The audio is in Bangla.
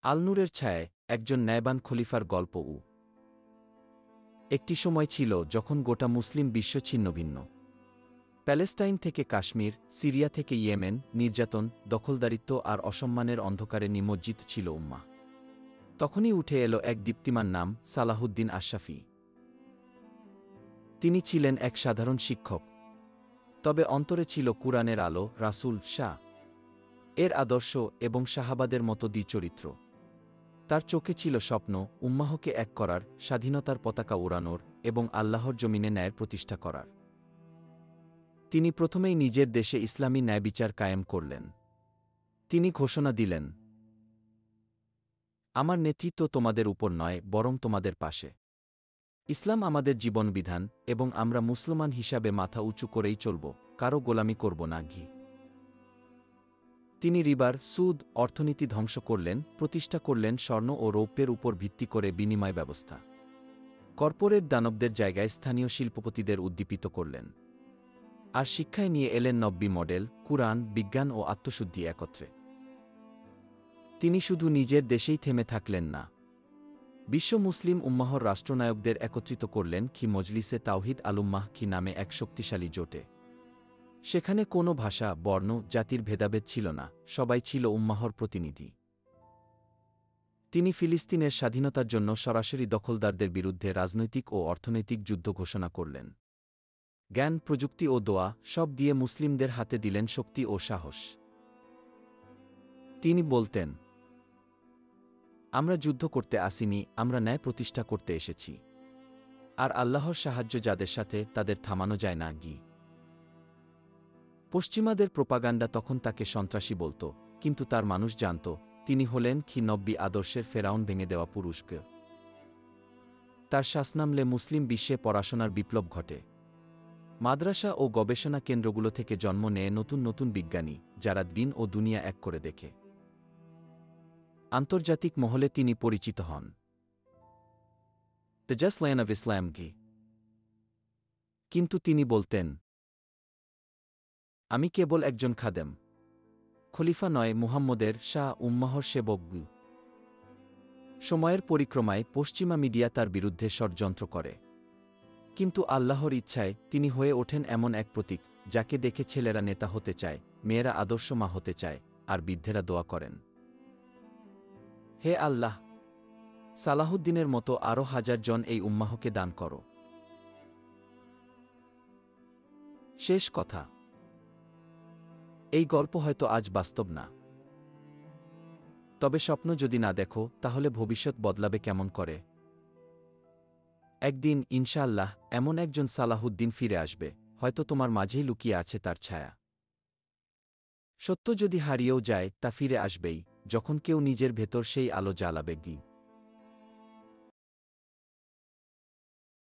আল-নূরের ছায়ায় একজন ন্যায়বান খলিফার গল্প। একটি সময় ছিল যখন গোটা মুসলিম বিশ্ব ছিন্নভিন্ন। প্যালেস্টাইন থেকে কাশ্মীর, সিরিয়া থেকে ইয়েমেন, নির্যাতন, দখলদারিত্ব আর অসম্মানের অন্ধকারে নিমজ্জিত ছিল উম্মাহ। তখনই উঠে এলো এক দীপ্তিমান নাম, সালাহুদ্দিন আশরাফি। তিনি ছিলেন এক সাধারণ শিক্ষক, তবে অন্তরে ছিল কুরআনের আলো, রাসূল শাহ এর আদর্শ এবং সাহাবাদের মতো চরিত্র। তার চোখে ছিল স্বপ্ন, উম্মাহকে এক করার, স্বাধীনতার পতাকা উড়ানোর এবং আল্লাহর জমিনে ন্যায়ের প্রতিষ্ঠা করার। তিনি প্রথমেই নিজের দেশে ইসলামী ন্যায়বিচার কায়েম করলেন। তিনি ঘোষণা দিলেন, আমার নেতৃত্ব তোমাদের উপর নয়, বরং তোমাদের পাশে। ইসলাম আমাদের জীবনবিধান এবং আমরা মুসলমান হিসাবে মাথা উঁচু করেই চলব, কারো গোলামি করব না। তিনি রিবার, সুদ, অর্থনীতি ধ্বংস করলেন, প্রতিষ্ঠা করলেন স্বর্ণ ও রৌপ্যের উপর ভিত্তি করে বিনিময় ব্যবস্থা। কর্পোরেট দানবদের জায়গায় স্থানীয় শিল্পপতিদের উদ্দীপিত করলেন। আর শিক্ষায় নিয়ে এলেন নব্বী মডেল, কুরআন, বিজ্ঞান ও আত্মশুদ্ধি একত্রে। তিনি শুধু নিজের দেশেই থেমে থাকলেন না, বিশ্ব মুসলিম উম্মাহর রাষ্ট্রনায়কদের একত্রিত করলেন মজলিসে তাওহিদ আল-উম্মাহ নামে এক শক্তিশালী জোটে। সেখানে কোনো ভাষা, বর্ণ, জাতির ভেদাভেদ ছিল না, সবাই ছিল উম্মাহর প্রতিনিধি। তিনি ফিলিস্তিনের স্বাধীনতার জন্য সরাসরি দখলদারদের বিরুদ্ধে রাজনৈতিক ও অর্থনৈতিক যুদ্ধ ঘোষণা করলেন। জ্ঞান, প্রযুক্তি ও দোয়া সব দিয়ে মুসলিমদের হাতে দিলেন শক্তি ও সাহস। তিনি বলতেন, আমরা যুদ্ধ করতে আসিনি, আমরা ন্যায় প্রতিষ্ঠা করতে এসেছি। আর আল্লাহর সাহায্য যাদের সাথে, তাদের থামানো যায় না। পশ্চিমাদের প্রোপাগান্ডা তখন তাকে সন্ত্রাসী বলত, কিন্তু তার মানুষ জানত তিনি হলেন নব্বী আদর্শের ফেরাউন ভেঙে দেওয়া পুরুষ। তার শাসনামলে মুসলিম বিশ্বে পড়াশোনার বিপ্লব ঘটে। মাদ্রাসা ও গবেষণা কেন্দ্রগুলো থেকে জন্ম নেয় নতুন নতুন বিজ্ঞানী, যারা দিন ও দুনিয়া এক করে দেখে। আন্তর্জাতিক মহলে তিনি পরিচিত হন the just lion of Islam. কিন্তু তিনি বলতেন, আমি কেবল একজন খাদেম, খলিফা নয়, মুহাম্মদের শাহ, উম্মাহর সেবক। সময়ের পরিক্রমায় পশ্চিমা মিডিয়া তার বিরুদ্ধে ষড়যন্ত্র করে, কিন্তু আল্লাহর ইচ্ছায় তিনি হয়ে ওঠেন এমন এক প্রতীক, যাকে দেখে ছেলেরা নেতা হতে চায়, মেয়েরা আদর্শ মা হতে চায়, আর বৃদ্ধেরা দোয়া করেন, হে আল্লাহ, সালাহুদ্দিনের মতো আরও হাজার জন এই উম্মাহকে দান করো। শেষ কথা, এই গল্প হয়তো আজ বাস্তব না, তবে স্বপ্ন যদি না দেখো, তাহলে ভবিষ্যৎ বদলাবে কেমন করে? একদিন ইনশাআল্লাহ এমন একজন সালাহুদ্দিন ফিরে আসবে, হয়তো তোমার মাঝেই লুকিয়ে আছে তার ছায়া। সত্য যদি হারিয়েও যায়, তা ফিরে আসবেই, যখন কেউ নিজের ভেতর সেই আলো জ্বালাবে।